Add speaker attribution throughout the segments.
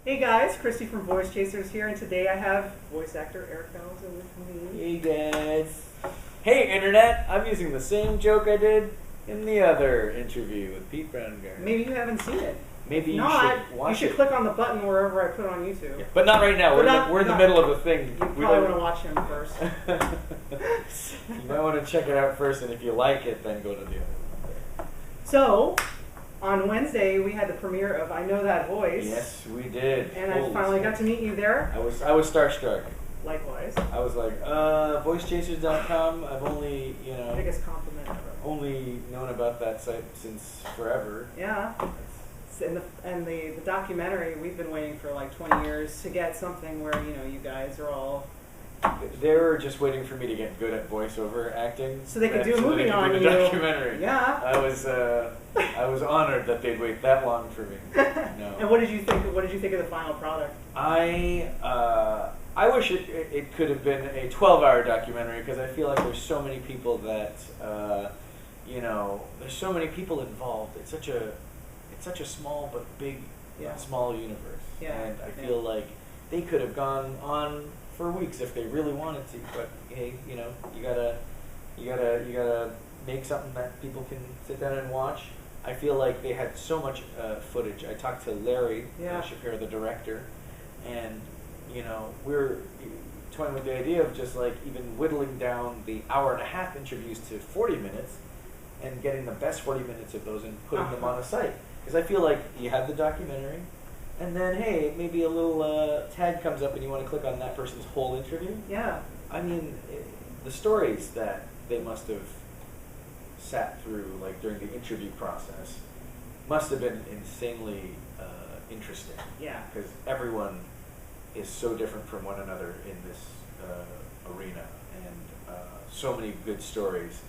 Speaker 1: Hey guys, Christy from Voice Chasers here, and today I have voice actor Eric Bauza with me.
Speaker 2: Hey guys. Hey internet, I'm using the same joke I did in the other interview with Pete Browngarden.
Speaker 1: Maybe you haven't seen it.
Speaker 2: Maybe
Speaker 1: if
Speaker 2: you
Speaker 1: not,
Speaker 2: should watch
Speaker 1: you should click on the button wherever I put it on YouTube.
Speaker 2: Yeah, but not right now. We're in the middle of a thing.
Speaker 1: You probably want to watch him first.
Speaker 2: You might want to check it out first, and if you like it, then go to the other one.
Speaker 1: So, on Wednesday we had the premiere of I Know That Voice.
Speaker 2: Yes, we did.
Speaker 1: And I finally got to meet you there.
Speaker 2: I was starstruck.
Speaker 1: Likewise.
Speaker 2: I was like, voicechasers.com. I've only,
Speaker 1: biggest compliment ever.
Speaker 2: Only known about that site since forever.
Speaker 1: Yeah. And the documentary, we've been waiting for like 20 years to get something where, you guys are all...
Speaker 2: They were just waiting for me to get good at voiceover acting.
Speaker 1: So they could do a movie on you.
Speaker 2: Documentary.
Speaker 1: Yeah.
Speaker 2: I was honored that they'd wait that long for me. No.
Speaker 1: And what did you think of the final product?
Speaker 2: I wish it could have been a 12-hour documentary, because I feel like there's so many people that there's so many people involved. It's such a small but big, small universe. Yeah. And I feel like they could have gone on for weeks if they really wanted to. But hey, you gotta make something that people can sit down and watch. I feel like they had so much footage. I talked to Larry Shapiro, the director, and we're toying with the idea of just like even whittling down the hour-and-a-half interviews to 40 minutes and getting the best 40 minutes of those and putting them on a site. Because I feel like you have the documentary, and then, hey, maybe a little tag comes up and you want to click on that person's whole interview.
Speaker 1: Yeah.
Speaker 2: I mean, the stories that they must have sat through, like during the interview process, must have been insanely interesting.
Speaker 1: Yeah.
Speaker 2: Because everyone is so different from one another in this arena, and so many good stories.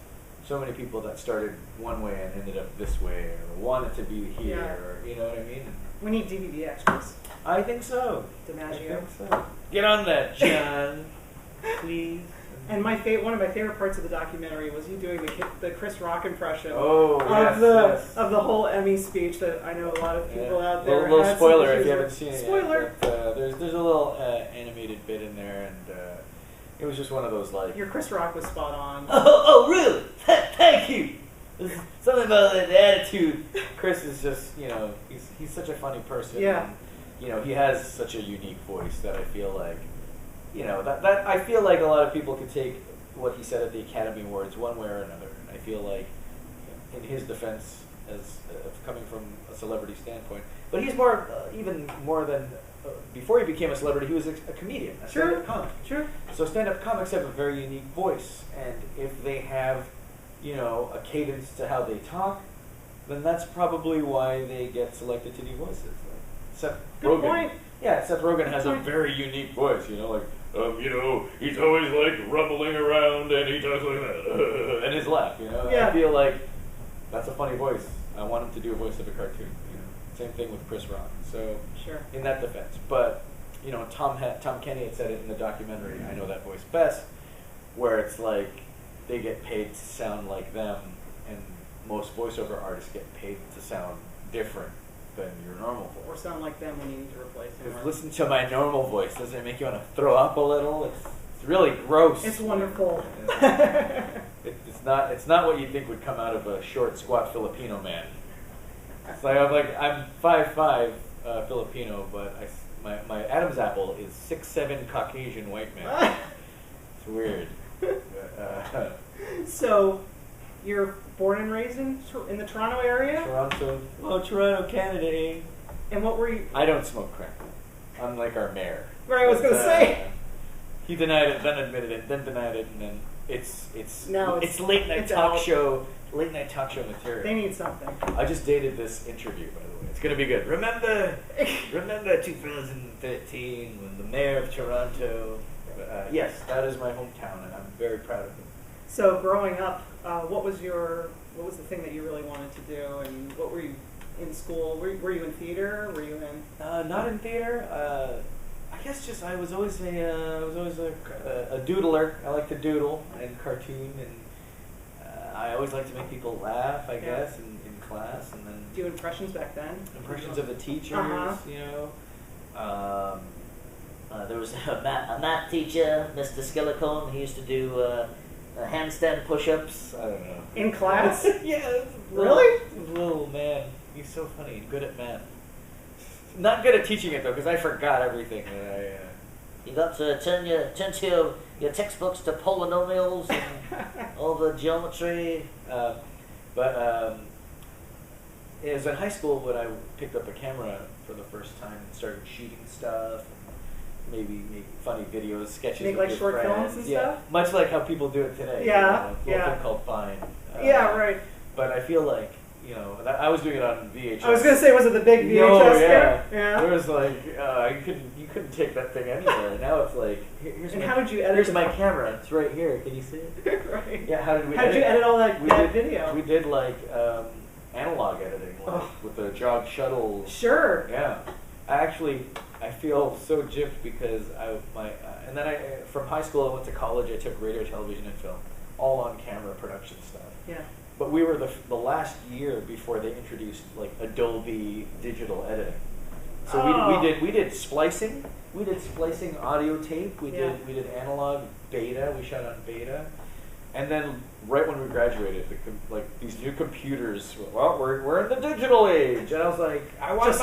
Speaker 2: So many people that started one way and ended up this way, or wanted to be here, or you know what I mean?
Speaker 1: We need DVD extras.
Speaker 2: I think so.
Speaker 1: DiMaggio.
Speaker 2: I think so. Get on that, John, please.
Speaker 1: And one of my favorite parts of the documentary was you doing the Chris Rock impression
Speaker 2: of
Speaker 1: the whole Emmy speech that I know a lot of people out there.
Speaker 2: A little spoiler if you haven't seen it.
Speaker 1: Spoiler.
Speaker 2: But, there's a little animated bit in there, and it was just one of those like.
Speaker 1: Your Chris Rock was spot on.
Speaker 2: Oh really? Thank you. There's something about that attitude. Chris is just he's such a funny person.
Speaker 1: Yeah.
Speaker 2: And, he has such a unique voice that I feel like. That I feel like a lot of people could take what he said at the Academy Awards one way or another. And I feel like, in his defense, as coming from a celebrity standpoint, but he's even more than before he became a celebrity. He was a comedian, a stand-up comic.
Speaker 1: Sure.
Speaker 2: So stand-up comics have a very unique voice, and if they have, a cadence to how they talk, then that's probably why they get selected to do voices. Like Seth
Speaker 1: Good
Speaker 2: Rogen.
Speaker 1: point.
Speaker 2: Yeah, Seth Rogen has a very unique voice, he's always like rumbling around and he talks like that, and his laugh,
Speaker 1: Yeah.
Speaker 2: I feel like that's a funny voice. I want him to do a voice of a cartoon, Same thing with Chris Rock. So,
Speaker 1: sure.
Speaker 2: In that defense. But, Tom Kenny had said it in the documentary, I Know That Voice Best, where it's like they get paid to sound like them, and most voiceover artists get paid to sound different than your normal voice.
Speaker 1: Or sound like them when you need to replace them.
Speaker 2: Because listen to my normal voice. Doesn't it make you want to throw up a little? It's really gross.
Speaker 1: It's wonderful.
Speaker 2: It's not what you think would come out of a short, squat Filipino man. It's like I'm 5'5" Filipino, but my Adam's apple is 6'7" Caucasian white man. It's weird.
Speaker 1: So, you're born and raised in the Toronto area?
Speaker 2: Toronto. Oh, Toronto, Canada, eh?
Speaker 1: And what were you...
Speaker 2: I don't smoke crack, unlike our mayor.
Speaker 1: Right, I was going to say.
Speaker 2: He denied it, then admitted it, then denied it, and then it's late night talk show material.
Speaker 1: They need something.
Speaker 2: I just dated this interview, by the way. It's going to be good. Remember 2013 when the mayor of Toronto... yes, that is my hometown, and I'm very proud of it.
Speaker 1: So, growing up, what was the thing that you really wanted to do, and what were you in school? Were you in theater? Were you in?
Speaker 2: Not in theater. I guess just I was always a doodler. I like to doodle and cartoon, and I always like to make people laugh. I guess in class, and then
Speaker 1: do impressions back then.
Speaker 2: Impressions of the teachers,
Speaker 3: was a math teacher, Mr. Skillicone. He used to do handstand push-ups.
Speaker 2: I don't know.
Speaker 1: In class?
Speaker 2: Yeah.
Speaker 1: Really?
Speaker 2: Little man. He's so funny. Good at math. Not good at teaching it though, because I forgot everything.
Speaker 3: You got to turn your textbooks to polynomials and all the geometry.
Speaker 2: But it was in high school when I picked up a camera for the first time and started shooting stuff. Maybe make funny videos, sketches.
Speaker 1: Make
Speaker 2: with
Speaker 1: like short
Speaker 2: friends.
Speaker 1: films and stuff?
Speaker 2: Much like how people do it today.
Speaker 1: Yeah,
Speaker 2: A little thing called Vine.
Speaker 1: Yeah, right.
Speaker 2: But I feel like, I was doing it on VHS.
Speaker 1: I was going to say, was it the big VHS?
Speaker 2: No, yeah.
Speaker 1: Yeah.
Speaker 2: There was like, you couldn't take that thing anywhere. Now it's like, here's
Speaker 1: how did you edit
Speaker 2: here's my camera. It's right here. Can you see it?
Speaker 1: Right.
Speaker 2: Yeah, how did you
Speaker 1: edit all that video?
Speaker 2: We did like analog editing, with the jog shuttle.
Speaker 1: Sure.
Speaker 2: Yeah. I feel so gypped because from high school I went to college. I took radio, television, and film, all on camera production stuff.
Speaker 1: Yeah.
Speaker 2: But we were the last year before they introduced like Adobe digital editing. So we did splicing. We did splicing audio tape. We did analog beta. We shot on beta. And then right when we graduated, these new computers. Well, we're in the digital age, and I was like, I want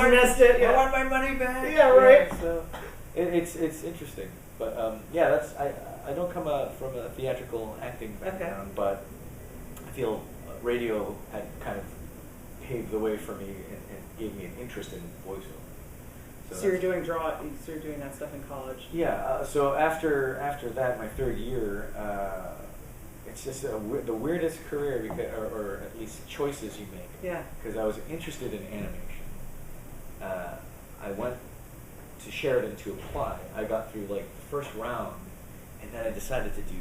Speaker 2: my money back.
Speaker 1: Yeah, right.
Speaker 2: Yeah, so it's interesting, but I don't come from a theatrical acting background, but I feel radio had kind of paved the way for me and gave me an interest in voiceover.
Speaker 1: So you're doing that stuff in college.
Speaker 2: Yeah. So after that, my third year. It's just the weirdest career, or at least choices you make.
Speaker 1: Yeah.
Speaker 2: Because I was interested in animation. I went to Sheridan to apply. I got through like the first round, and then I decided to do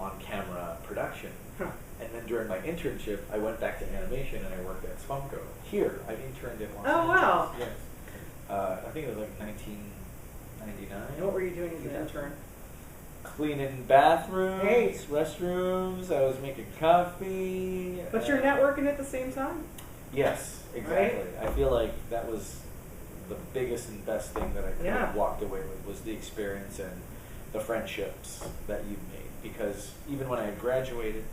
Speaker 2: on-camera production.
Speaker 1: Huh.
Speaker 2: And then during my internship, I went back to animation and I worked at Spümcø. Here, I interned in Los Angeles.
Speaker 1: Oh wow!
Speaker 2: Yes. I think it was like 1999.
Speaker 1: And what were you doing as an intern?
Speaker 2: Cleaning bathrooms,
Speaker 1: Hey.
Speaker 2: restrooms. I was making coffee.
Speaker 1: But you're networking at the same time?
Speaker 2: Yes, exactly. Right? I feel like that was the biggest and best thing that I could have walked away with, was the experience and the friendships that you've made. Because even when I had graduated,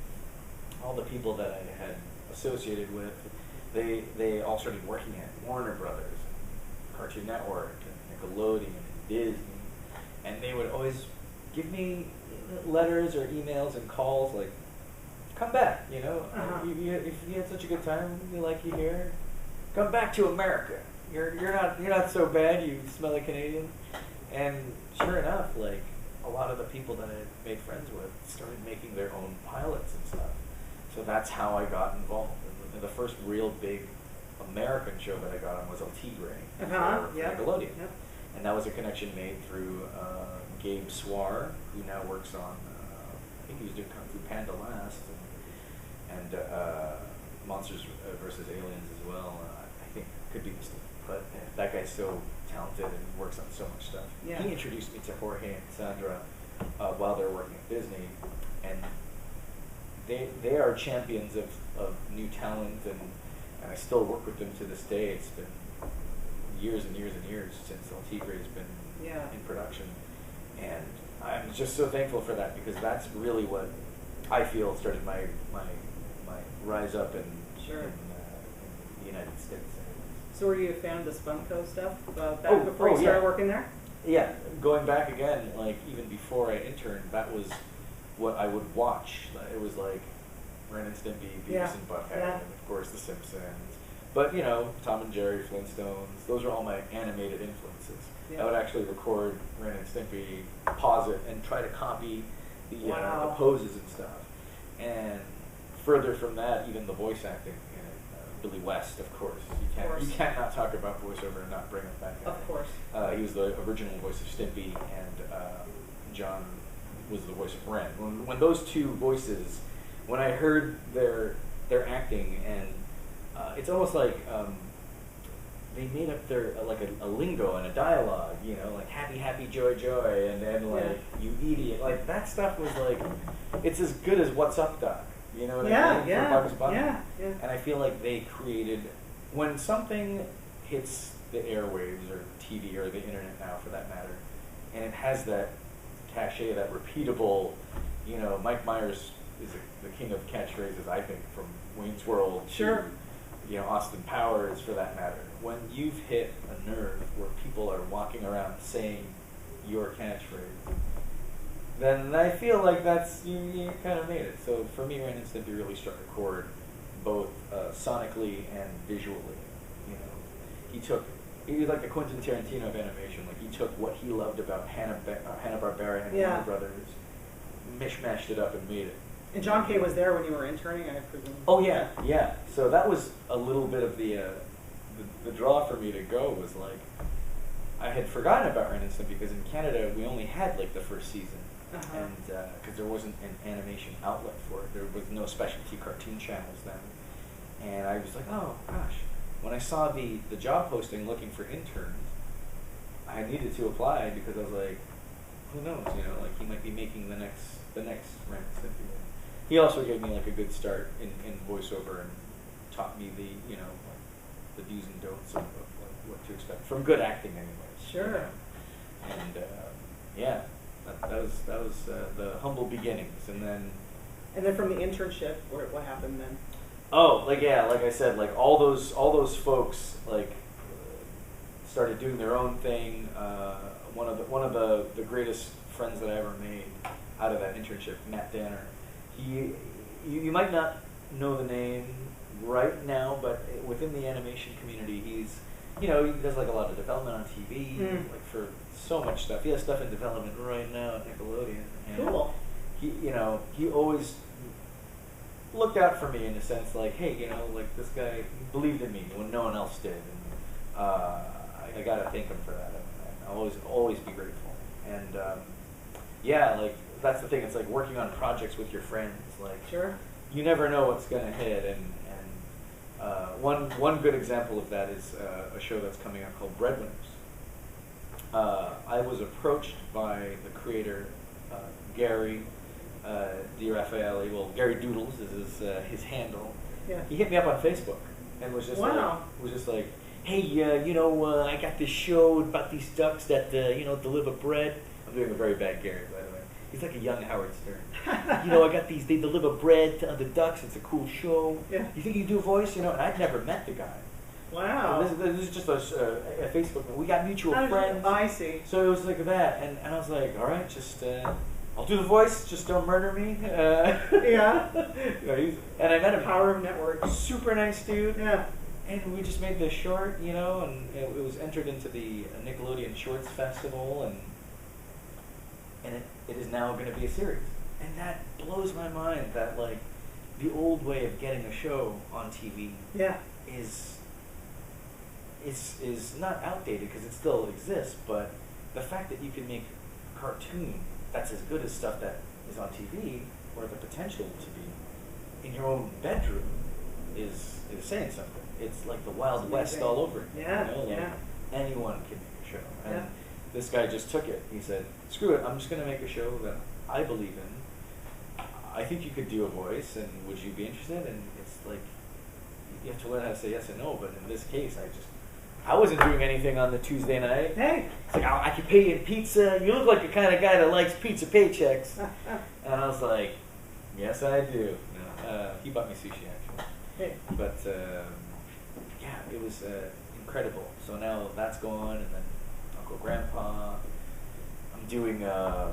Speaker 2: all the people that I had associated with, they all started working at Warner Brothers, and Cartoon Network, and Nickelodeon, and Disney, and they would always give me letters or emails and calls like, come back, if you had such a good time, we like you here, come back to America. You're not so bad, you smell like Canadian. And sure enough, like a lot of the people that I made friends with started making their own pilots and stuff. So that's how I got involved. And the first real big American show that I got on was El Tigre for Nickelodeon. Yep. And that was a connection made through Gabe Swar, who now works on, I think he was doing Kung Fu Panda last, and Monsters vs. Aliens as well. I think could be mistaken, but that guy's so talented and works on so much stuff. Yeah. He introduced me to Jorge and Sandra while they were working at Disney, and they are champions of new talent, and I still work with them to this day. It's been years and years and years since El Tigre has been in production. And I'm just so thankful for that, because that's really what I feel started my rise up in the United States.
Speaker 1: So were you a fan of the Spümcø stuff back before you started working there?
Speaker 2: Yeah, going back again, like even before I interned, that was what I would watch. It was like Ren and Stimpy, Beavis and Butthead, and of course The Simpsons. But Tom and Jerry, Flintstones, those are all my animated influences. I would actually record Ren and Stimpy, pause it, and try to copy the poses and stuff. And further from that, even the voice acting. Billy West, of course. You can't not talk about voiceover and not bring it back.
Speaker 1: Of course.
Speaker 2: He was the original voice of Stimpy, and John was the voice of Ren. When those two voices, when I heard their acting, and it's almost like they made up their like a lingo and a dialogue, like happy, happy, joy, joy, and then like you idiot, like that stuff was like, it's as good as What's Up, Doc. You know what I mean? For Bugs Bunny. And I feel like they created, when something hits the airwaves or TV or the internet now for that matter, and it has that cachet, that repeatable, you know, Mike Myers is the king of catchphrases, I think, from Wayne's World to, you know, Austin Powers, for that matter. When you've hit a nerve where people are walking around saying your catchphrase, then I feel like that's, you kind of made it. So for me, Ren Stimpy really struck a chord, both sonically and visually. You know, he was like the Quentin Tarantino of animation. Like, he took what he loved about Hanna-Barbera and Warner Brothers, mishmashed it up and made it.
Speaker 1: And John Kay was there when you were interning, I presume.
Speaker 2: Oh yeah, yeah. So that was a little bit of the draw for me to go, was like, I had forgotten about Ren and Stimpy because in Canada we only had like the first season, and because there wasn't an animation outlet for it, there was no specialty cartoon channels then, and I was like, oh gosh. When I saw the job posting looking for interns, I needed to apply because I was like, who knows, you know, like he might be making the next Ren and Stimpy. He also gave me like a good start in voiceover and taught me the, you know, like, the do's and don'ts of like, what to expect from good acting, anyways.
Speaker 1: Sure.
Speaker 2: You know? And yeah, that was the humble beginnings, and then
Speaker 1: from the internship, what happened then?
Speaker 2: Oh, like I said, like all those folks like started doing their own thing. One of the greatest friends that I ever made out of that internship, Matt Danner. You might not know the name right now, but within the animation community, he does like a lot of development on TV, like for so much stuff. He has stuff in development right now at Nickelodeon. And
Speaker 1: cool.
Speaker 2: He always looked out for me in a sense, like, hey, you know, like this guy believed in me when no one else did, and I gotta thank him for that. And I'll always be grateful. And yeah, like that's the thing. It's like working on projects with your friends. Like, you never know what's gonna hit. And one good example of that is a show that's coming out called Breadwinners. I was approached by the creator, Gary. D-R-F-A-L-E, well, Gary Doodles is his handle. Yeah. He hit me up on Facebook and was just like, hey, you know, I got this show about these ducks that you know, deliver bread. I'm doing a very bad Gary, by the way. He's like a young Howard Stern. You know, I got these. They deliver bread to other ducks. It's a cool show. Yeah. You think you do a voice? You know, and I'd never met the guy.
Speaker 1: Wow.
Speaker 2: This is just a Facebook. We got mutual friends.
Speaker 1: I see.
Speaker 2: So it was like that, and I was like, all right, just. I'll do the voice, just don't murder me.
Speaker 1: Yeah.
Speaker 2: And I met him.
Speaker 1: Power of network.
Speaker 2: Super nice dude.
Speaker 1: Yeah.
Speaker 2: And we just made this short, you know, and it was entered into the Nickelodeon Shorts Festival, and it is now going to be a series. And that blows my mind that, like, the old way of getting a show on TV is not outdated because it still exists, but the fact that you can make a cartoon that's as good as stuff that is on TV, or the potential to be in your own bedroom, is saying something. It's like the Wild West all over.
Speaker 1: Yeah,
Speaker 2: you know? Like anyone can make a show. And this guy just took it. He said, screw it, I'm just going to make a show that I believe in. I think you could do a voice, and would you be interested? And it's like, you have to learn how to say yes and no, but in this case, I wasn't doing anything on the Tuesday night. Hey. It's like, I could pay you in pizza. You look like the kind of guy that likes pizza paychecks. And I was like, yes, I do. No, he bought me sushi, actually. Hey. But, yeah, it was incredible. So now that's gone, and then Uncle Grandpa. I'm doing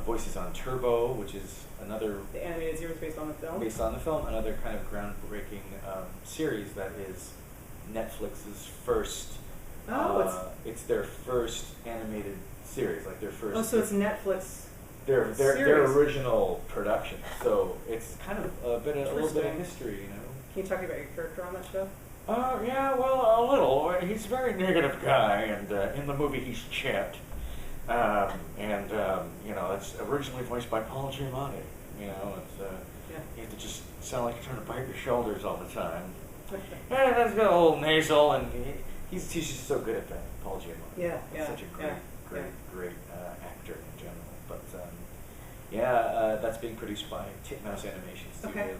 Speaker 2: Voices on Turbo, which is another...
Speaker 1: The animated series based on the film?
Speaker 2: Based on the film. Another kind of groundbreaking series that is Netflix's first... it's their first animated series, like their first.
Speaker 1: Oh, so it's Netflix.
Speaker 2: Their original production. So it's kind of a little bit of history, you know.
Speaker 1: Can you talk about your character on that show?
Speaker 2: Yeah, well, a little. He's a very negative guy, and in the movie he's Chet, and you know, it's originally voiced by Paul Giamatti. You know, it's you have to just sound like you're trying to bite your shoulders all the time. And that's got a little nasal and. He's just so good at that, Paul Giamatti. Yeah. Such a great actor in general. But that's being produced by Titmouse Animation Studios. Okay.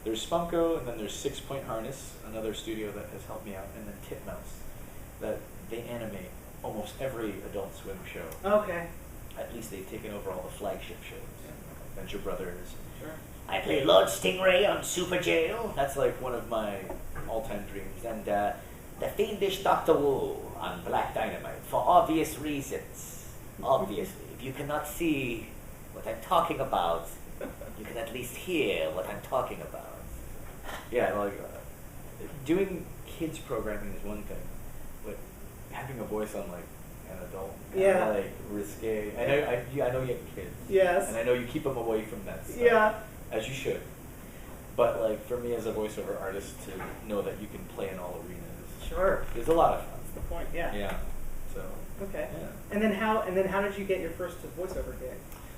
Speaker 2: There's Spümcø, and then there's 6 Point Harness, another studio that has helped me out, and then Titmouse, that they animate almost every Adult Swim show.
Speaker 1: Okay.
Speaker 2: at least they've taken over all the flagship shows. Venture Brothers.
Speaker 1: Sure.
Speaker 3: I played Lord Stingray on Super Jail.
Speaker 2: That's like one of my all-time dreams.
Speaker 3: And the fiendish Dr. Wu on Black Dynamite, for obvious reasons. Obviously, if you cannot see what I'm talking about, you can at least hear what I'm talking about.
Speaker 2: Yeah, like doing kids programming is one thing, but having a voice on like an adult, like risque. I know you have kids.
Speaker 1: Yes.
Speaker 2: And I know you keep them away from that stuff.
Speaker 1: Yeah.
Speaker 2: As you should. But like for me as a voiceover artist to know that you can play in all arenas.
Speaker 1: Sure.
Speaker 2: It's a lot of fun.
Speaker 1: That's the point. Yeah.
Speaker 2: Yeah. So.
Speaker 1: Okay.
Speaker 2: Yeah.
Speaker 1: And then how did you get your first voiceover gig?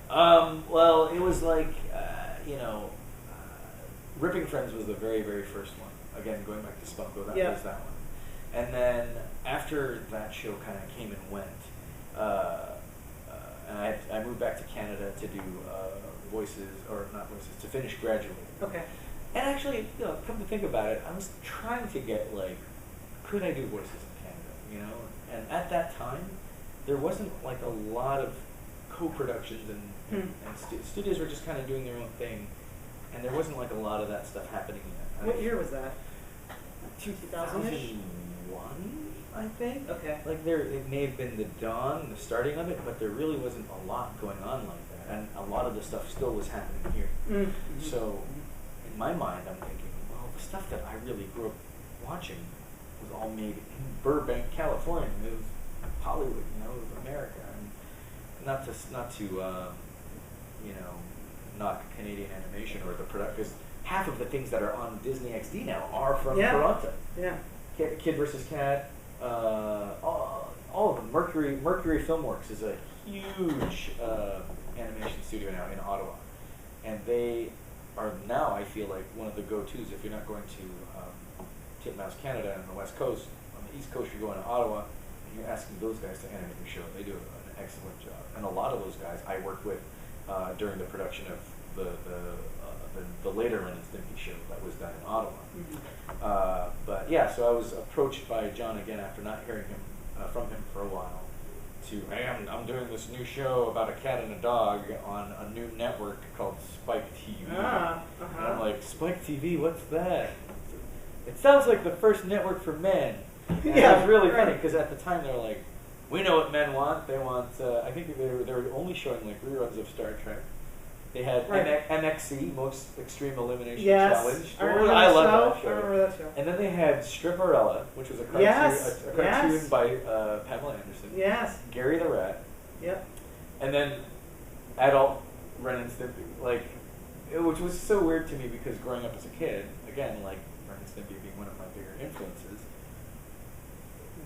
Speaker 2: Well, it was like Ripping Friends was the very, very first one. Again, going back to Spümcø, that was that one. And then after that show kind of came and went, and I moved back to Canada to do to finish graduating.
Speaker 1: Okay.
Speaker 2: And actually, come to think about it, I was trying to get could I do voices in Canada? And at that time, there wasn't like a lot of co-productions and studios were just kind of doing their own thing, and there wasn't like a lot of that stuff happening yet.
Speaker 1: What year was that?
Speaker 2: 2001, I think.
Speaker 1: Okay.
Speaker 2: Like it may have been the starting of it, but there really wasn't a lot going on like that, and a lot of the stuff still was happening here.
Speaker 1: Mm-hmm.
Speaker 2: So, in my mind, I'm thinking, well, the stuff that I really grew up watching was all made in Burbank, California. It was Hollywood, it was America, and not to knock Canadian animation or the product, because half of the things that are on Disney XD now are from Toronto.
Speaker 1: Yeah.
Speaker 2: Kid vs. Cat, all of them. Mercury Filmworks is a huge animation studio now in Ottawa, and they are now, I feel like, one of the go-tos if you're not going to Titmouse Canada on the West Coast. On the East Coast, you're going to Ottawa, and you're asking those guys to animate your show. They do an excellent job, and a lot of those guys I worked with during the production of the later Ren Stimpy show that was done in Ottawa. Mm-hmm. But yeah, so I was approached by John again after not hearing from him for a while. Hey, I'm doing this new show about a cat and a dog on a new network called Spike TV. And I'm like, Spike TV, what's that? It sounds like the first network for men. And it was really funny because at the time they were like, we know what men want. They want. I think they were only showing like reruns of Star Trek. They had MXC, Most Extreme Elimination Challenge. I love that show.
Speaker 1: I remember that show.
Speaker 2: And then they had Stripperella, which was a cartoon, cartoon by Pamela Anderson.
Speaker 1: Yes.
Speaker 2: Gary the Rat.
Speaker 1: Yep.
Speaker 2: And then adult Ren and Stimpy, which was so weird to me because growing up as a kid, again, like Ren and Stimpy being one of my bigger influences,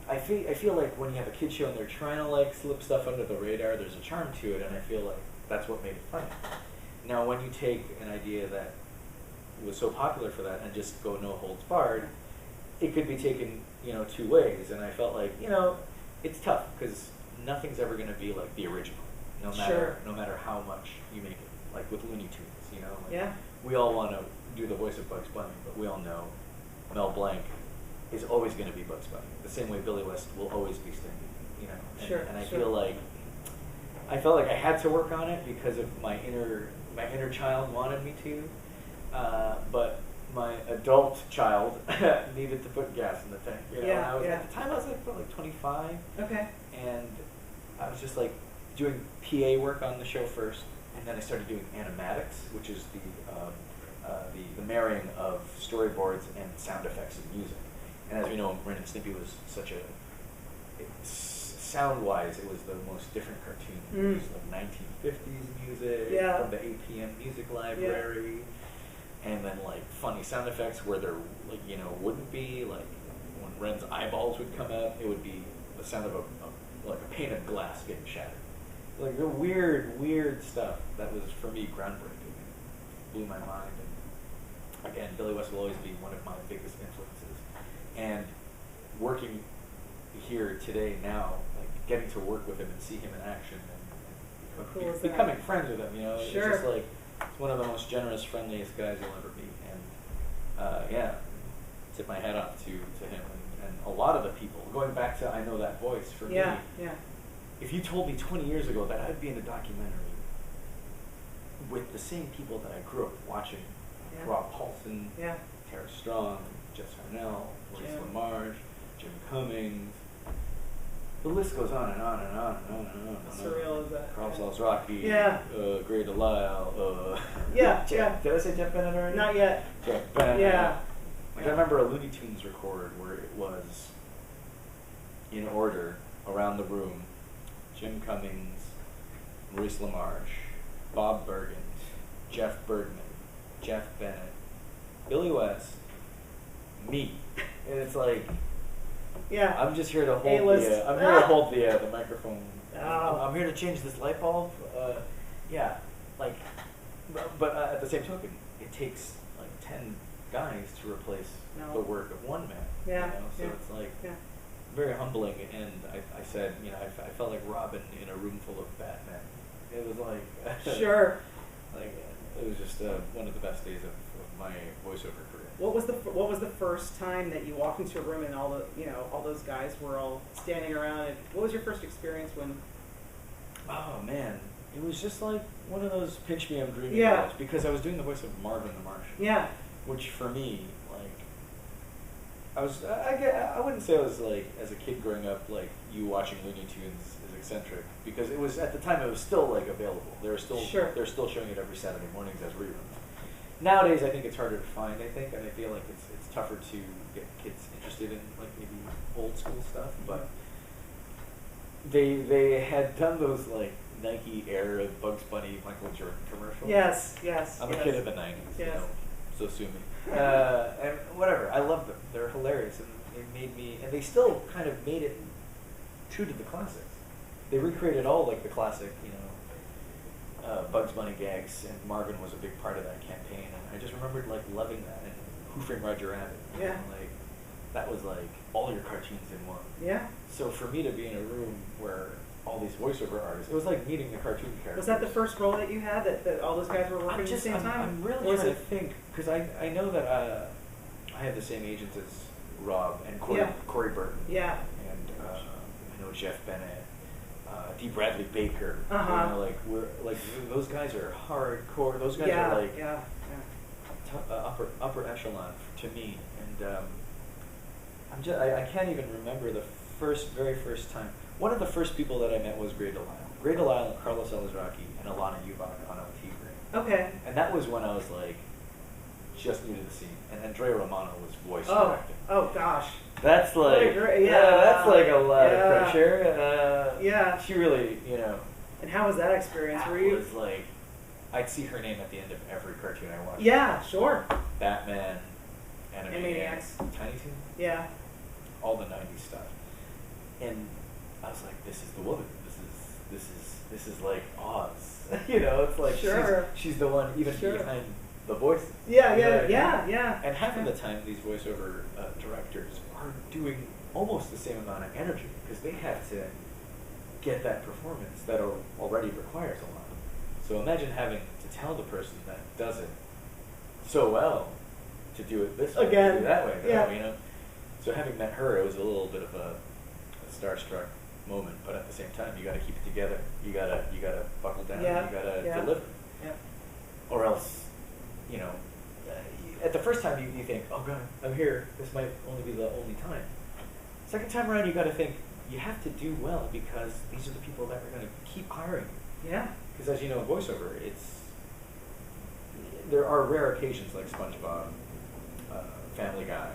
Speaker 2: I feel like when you have a kid show and they're trying to slip stuff under the radar, there's a charm to it, and I feel like that's what made it funny. Now, when you take an idea that was so popular for that and just go no holds barred, it could be taken, two ways. And I felt like, it's tough because nothing's ever going to be like the original, no matter how much you make it. Like with Looney Tunes, we all want to do the voice of Bugs Bunny, but we all know Mel Blanc is always going to be Bugs Bunny. The same way Billy West will always be Stimpy, And I feel like I felt like I had to work on it because of my inner child wanted me to, but my adult child needed to put gas in the tank. At the time I was like 25. Okay. And I was just doing PA work on the show first, and then I started doing animatics, which is the marrying of storyboards and sound effects and music. And as we know, Ren and Stimpy was such a sound-wise, it was the most different cartoon. It was like 1950s music from the APM music library, and then funny sound effects where there wouldn't be when Ren's eyeballs would come out, it would be the sound of a pane of glass getting shattered. The weird stuff that was for me groundbreaking, blew my mind. And again, Billy West will always be one of my biggest influences, and working here today now, getting to work with him and see him in action and becoming friends with him, it's just it's one of the most generous, friendliest guys you'll ever meet, and tip my hat off to him and a lot of the people. Going back to I Know That Voice, for me, if you told me 20 years ago that I'd be in a documentary with the same people that I grew up watching, Rob Paulson, Tara Strong, Jess Harnell, Maurice LaMarche, Jim Cummings, the list goes on and on and on and on and on.
Speaker 1: How surreal is that?
Speaker 2: Carl Saul's Rocky, Gray Delisle, Did I say Jeff Bennett already?
Speaker 1: Not yet.
Speaker 2: Jeff Bennett.
Speaker 1: Yeah.
Speaker 2: Like I remember a Looney Tunes record where it was in order around the room: Jim Cummings, Maurice LaMarche, Bob Bergen, Jeff Bergman, Jeff Bennett, Billy West, me, and it's like, I'm just here to hold I'm here to hold the microphone. I'm here to change this light bulb. But at the same token, it takes like 10 guys to replace the work of one man. So it's like very humbling. And I said, I felt like Robin in a room full of Batman. It was like it was just one of the best days of my voiceover career.
Speaker 1: What was the first time that you walked into a room and all those guys were all standing around? And what was your first experience when? Oh
Speaker 2: man, it was just like one of those pinch me, I'm dreaming calls, because I was doing the voice of Marvin the Martian. Yeah. Which for me, like, I wouldn't say I was like, as a kid growing up, like you watching Looney Tunes is eccentric, because it was, at the time, it was still like available. They're still showing it every Saturday mornings as reruns. Nowadays, I think it's harder to find. I think, and I feel like it's tougher to get kids interested in like maybe old school stuff. But they had done those like Nike era Bugs Bunny Michael Jordan commercials.
Speaker 1: Yes.
Speaker 2: I'm a kid of the '90s, so sue me. And whatever, I love them. They're hilarious, and they made me, and they still kind of made it true to the classics. They recreated all like the classic, Bugs Bunny gags, and Marvin was a big part of that campaign, and I just remembered like loving that, and Who Framed Roger Rabbit. Like that was like all your cartoons in one. Yeah. So for me to be in a room where all these voiceover artists, it was like meeting the cartoon characters.
Speaker 1: Was that the first role that you had, that all those guys were working at the same time?
Speaker 2: I'm really trying to think, because I know that I have the same agents as Rob and Corey Burton. Yeah. And I know Jeff Bennett. D. Bradley Baker, like those guys are hardcore. Those guys are like upper echelon to me, and I can't even remember the very first time. One of the first people that I met was Gray Delisle. Gray Delisle and Carlos Elizraki and Alana Ubach on OT Green. Okay. And that was when I was like just new to the scene, and Andrea Romano was voice directing. Oh gosh. That's like, that's like a lot of pressure. She really,
Speaker 1: And how was that experience?
Speaker 2: It was like, I'd see her name at the end of every cartoon I watched.
Speaker 1: Yeah, sure.
Speaker 2: Batman, Animaniacs, Tiny Toons. Yeah. All the '90s stuff. And I was like, this is the woman. This is like Oz. It's like she's the one even behind the voices. Yeah. And half of the time, these voiceover directors are doing almost the same amount of energy, because they have to get that performance that already requires a lot. So imagine having to tell the person that does it so well to do it this way, to do it that way. So having met her, it was a little bit of a starstruck moment, but at the same time, you got to keep it together. You gotta buckle down. You gotta deliver. Yeah. Or else, at the first time you think, oh God, I'm here. This might only be the only time. Second time around, you got to think you have to do well, because these are the people that are going to keep hiring you. Yeah. Because as you know, in voiceover, there are rare occasions like SpongeBob, Family Guy,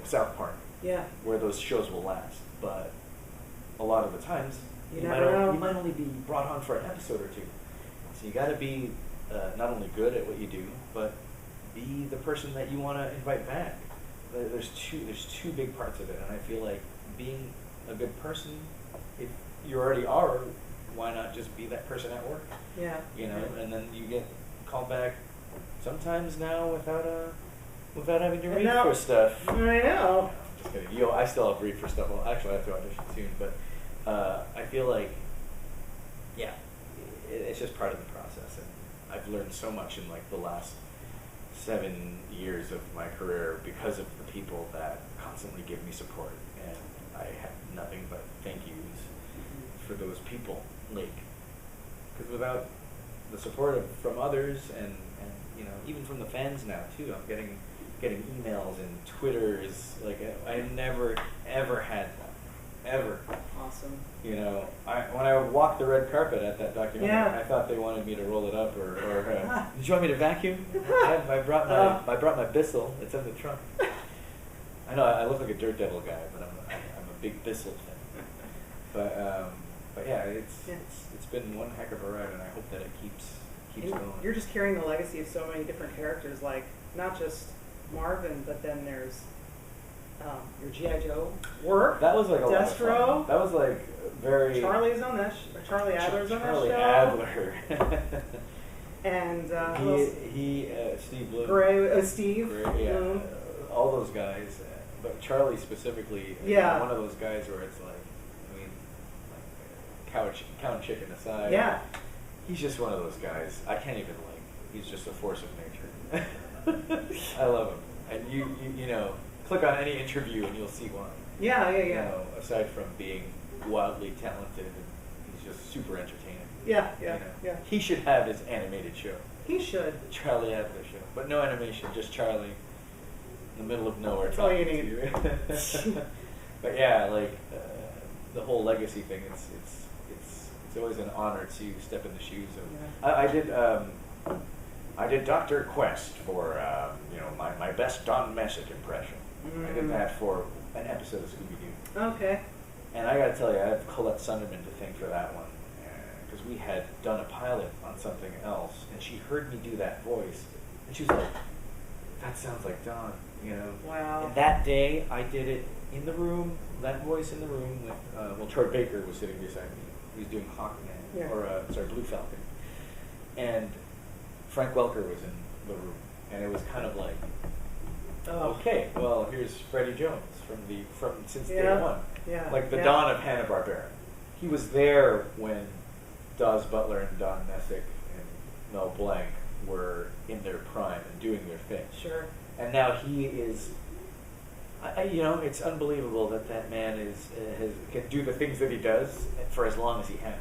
Speaker 2: South Park. Yeah. Where those shows will last, but a lot of the times you might only be brought on for an episode or two. So you got to be not only good at what you do, but be the person that you want to invite back. There's two big parts of it, and I feel like being a good person, if you already are, why not just be that person at work? Yeah. And then you get called back sometimes now without having to read for stuff. I know. Just kidding. I still have to read for stuff. Well, actually, I have to audition soon, but I feel like, it's just part of the process, and I've learned so much in like the last 7 years of my career because of the people that constantly give me support, and I have nothing but thank yous for those people, like, because without the support from others and you know, even from the fans now too, I'm getting emails and Twitters, like I never ever had that. Ever.
Speaker 1: Awesome.
Speaker 2: You know, when I walked the red carpet at that documentary, I thought they wanted me to roll it up, or did you want me to vacuum? I brought my Bissell. It's in the trunk. I know I look like a Dirt Devil guy, but I'm a big Bissell fan. But yeah, it's been one heck of a ride, and I hope that it keeps going.
Speaker 1: You're just carrying the legacy of so many different characters, like not just Marvin, but then there's your G.I. Joe work.
Speaker 2: That was like a
Speaker 1: Destro.
Speaker 2: lot of fun. That was like very.
Speaker 1: Charlie's on that. Charlie Adler's on that show.
Speaker 2: Charlie Adler.
Speaker 1: And
Speaker 2: Steve Bloom.
Speaker 1: Steve.
Speaker 2: Gray, yeah,
Speaker 1: Bloom.
Speaker 2: All those guys, but Charlie specifically.
Speaker 1: Yeah.
Speaker 2: One of those guys where it's like, I mean, like count chicken aside.
Speaker 1: Yeah.
Speaker 2: He's just one of those guys. I can't even he's just a force of nature. I love him, and you know. Click on any interview and you'll see one.
Speaker 1: Yeah.
Speaker 2: You know, aside from being wildly talented, he's just super entertaining.
Speaker 1: Yeah.
Speaker 2: You know? He should have his animated show.
Speaker 1: He should.
Speaker 2: Charlie Adler show, but no animation, just Charlie in the middle of nowhere.
Speaker 1: That's all you need.
Speaker 2: But yeah, like the whole legacy thing. It's always an honor to step in the shoes of. Yeah. I did Dr. Quest for you know, my best Don Messick impression. I did that for an episode of Scooby-Doo.
Speaker 1: Okay.
Speaker 2: And I gotta tell you, I have Colette Sunderman to thank for that one, because we had done a pilot on something else, and she heard me do that voice, and she was like, "That sounds like Don," you know.
Speaker 1: Wow.
Speaker 2: And that day, I did it in the room, that voice in the room with Troy Baker was sitting beside me. He was doing Hawkman, Blue Falcon, and Frank Welker was in the room, and it was kind of like, okay, well, here's Freddie Jones from since day one, like the dawn of Hanna-Barbera. He was there when Dawes Butler and Don Messick and Mel Blanc were in their prime and doing their thing.
Speaker 1: Sure.
Speaker 2: And now he is, you know, it's unbelievable that man can do the things that he does for as long as he has,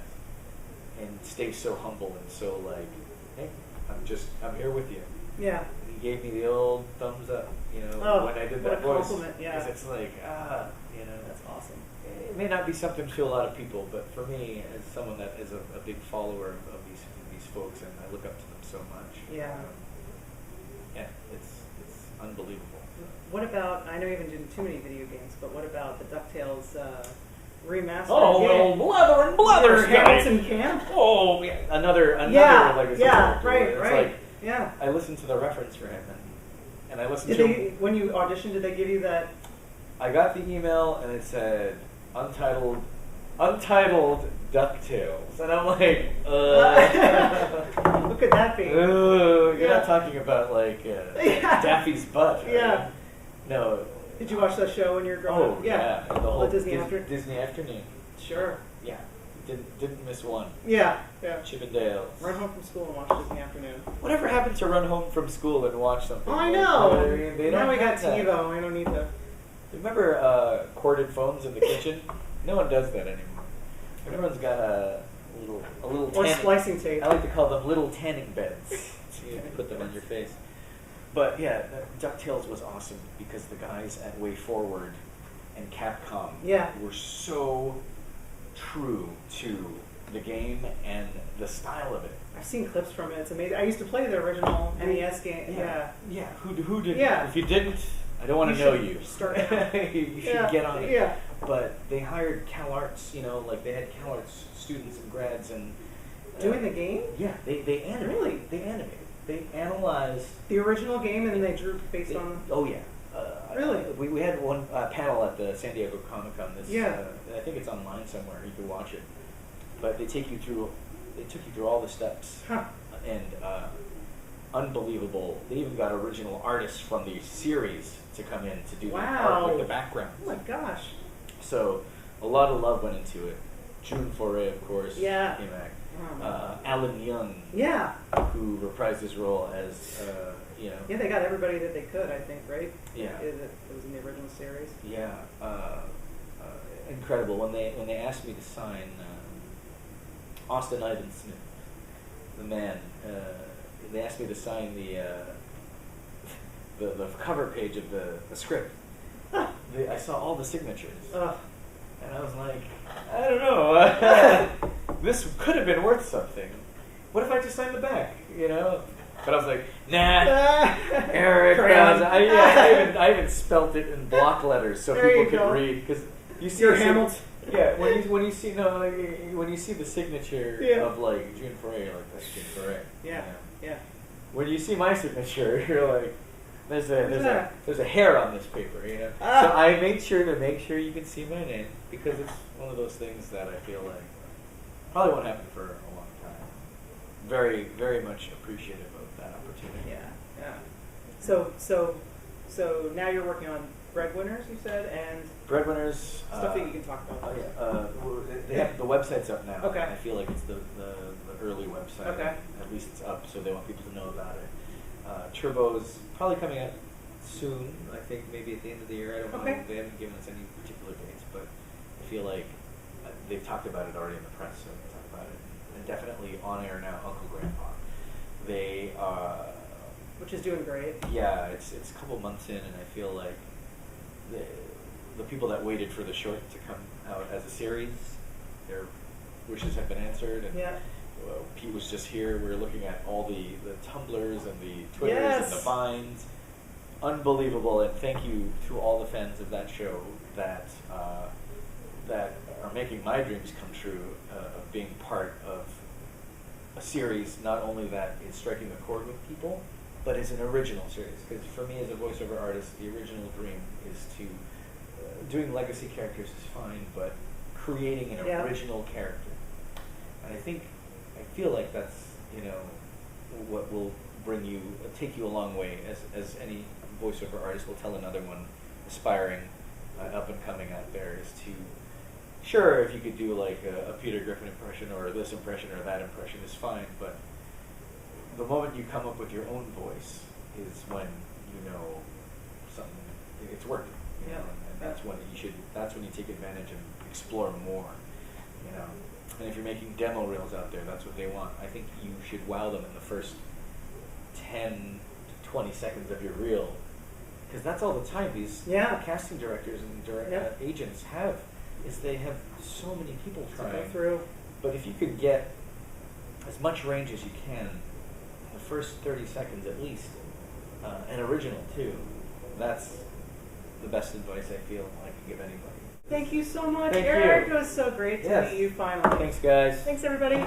Speaker 2: and stay so humble and so like, hey, I'm here with you.
Speaker 1: Yeah.
Speaker 2: And he gave me the old thumbs up, you know, when I did that voice.
Speaker 1: Compliment, yeah.
Speaker 2: Because it's like, you know.
Speaker 1: That's awesome.
Speaker 2: It may not be something to a lot of people, but for me, as someone that is a big follower of these folks, and I look up to them so much.
Speaker 1: Yeah.
Speaker 2: Yeah, it's unbelievable.
Speaker 1: What about, I know you haven't done too many video games, but what about the DuckTales Remastered?
Speaker 2: Oh, well, Blather and Blather,
Speaker 1: Hamilton Camp?
Speaker 2: Oh, yeah. Another legacy.
Speaker 1: Yeah, right.
Speaker 2: Like,
Speaker 1: yeah.
Speaker 2: I listened to the reference for him, and I listened
Speaker 1: when you auditioned, did they give you that?
Speaker 2: I got the email, and it said, Untitled DuckTales, and I'm like,
Speaker 1: what could that be?
Speaker 2: You're not talking about like Daffy's butt, right?
Speaker 1: Yeah.
Speaker 2: No.
Speaker 1: Did you watch that show when you were growing up?
Speaker 2: Oh yeah, the whole
Speaker 1: Disney
Speaker 2: Afternoon.
Speaker 1: Sure.
Speaker 2: Yeah, didn't miss one.
Speaker 1: Yeah.
Speaker 2: Chippendales.
Speaker 1: Run home from school and watch Disney Afternoon.
Speaker 2: Whatever happened to run home from school and watch something?
Speaker 1: Oh, I know.
Speaker 2: Now
Speaker 1: we got TiVo. I don't need to.
Speaker 2: Remember corded phones in the kitchen? No one does that anymore. Everyone's got a little
Speaker 1: or
Speaker 2: tanning,
Speaker 1: splicing tape.
Speaker 2: I like to call them little tanning beds. So you put them on your face. But yeah, DuckTales was awesome because the guys at Way Forward and Capcom were so true to the game and the style of it.
Speaker 1: I've seen clips from it. It's amazing. I used to play the original NES game. Yeah.
Speaker 2: Who didn't?
Speaker 1: Yeah.
Speaker 2: If you didn't, I don't want to know you.
Speaker 1: Start.
Speaker 2: You should get on it.
Speaker 1: Yeah.
Speaker 2: But they hired CalArts, you know, like they had CalArts students and grads and
Speaker 1: doing the game.
Speaker 2: Yeah, they animated.
Speaker 1: Really?
Speaker 2: They animated. They analyzed
Speaker 1: the original game and then they drew based on.
Speaker 2: Oh yeah.
Speaker 1: Really?
Speaker 2: We had one panel at the San Diego Comic-Con.
Speaker 1: Yeah.
Speaker 2: I think it's online somewhere. You can watch it. But they took you through all the steps.
Speaker 1: Huh.
Speaker 2: And unbelievable. They even got original artists from the series to come in to do the art with the background.
Speaker 1: Oh my gosh.
Speaker 2: So a lot of love went into it. June Foray, of course, came back. Alan Young, who reprised his role as, you know.
Speaker 1: Yeah, they got everybody that they could, I think, right?
Speaker 2: Yeah.
Speaker 1: It was in the original series.
Speaker 2: Yeah. incredible when they asked me to sign Austin Ivan Smith, the man. They asked me to sign the cover page of the script. I saw all the signatures, and I was like, I don't know. This could have been worth something. What if I just signed the back? You know. But I was like, nah, Eric Bauza. I even spelt it in block letters so people could read, because you see
Speaker 1: Hamilton.
Speaker 2: Yeah, when you see when you see the signature of like June Foray, you're like, that's June Foray.
Speaker 1: Yeah.
Speaker 2: When you see my signature, you're like, there's a hair on this paper, you know. So I made sure to make sure you can see my name, because it's one of those things that I feel like probably won't happen for a long time. Very, very much appreciative of that opportunity.
Speaker 1: Yeah. So now you're working on Breadwinners, you said, and
Speaker 2: Breadwinners
Speaker 1: stuff that you can talk about.
Speaker 2: They have the website's up now.
Speaker 1: Okay.
Speaker 2: I feel like it's the early website.
Speaker 1: Okay.
Speaker 2: At least it's up, so they want people to know about it. Turbo's probably coming out soon. I think maybe at the end of the year. I don't know. They haven't given us any particular dates, but I feel like they've talked about it already in the press, so they talk about it. And definitely on air now, Uncle Grandpa. They
Speaker 1: which is doing great.
Speaker 2: Yeah, it's a couple months in, and I feel like the people that waited for the short to come out as a series, their wishes have been answered. And Pete was just here. We were looking at all the Tumblrs and the Twitters and the Vines. Unbelievable, and thank you to all the fans of that show that are making my dreams come true of being part of a series, not only that is striking a chord with people, but it's an original series. Because for me as a voiceover artist, the original dream is to, doing legacy characters is fine, but creating an original character. And I feel like that's, what will take you a long way, as any voiceover artist will tell another one aspiring, up and coming out there, is to, sure, if you could do like a Peter Griffin impression or this impression or that impression is fine, but the moment you come up with your own voice is when you know something, it's working. You know, and that's when you take advantage and explore more. And if you're making demo reels out there, that's what they want. I think you should wow them in the first 10 to 20 seconds of your reel, because that's all the time these casting directors and agents have. Is they have so many people trying.
Speaker 1: To go through.
Speaker 2: But if you could get as much range as you can, in the first 30 seconds at least, and original too, that's the best advice I feel I can give anybody.
Speaker 1: Thank you so much,
Speaker 2: Thank
Speaker 1: Eric.
Speaker 2: you.
Speaker 1: It was so great to meet you finally.
Speaker 2: Thanks, guys.
Speaker 1: Thanks, everybody.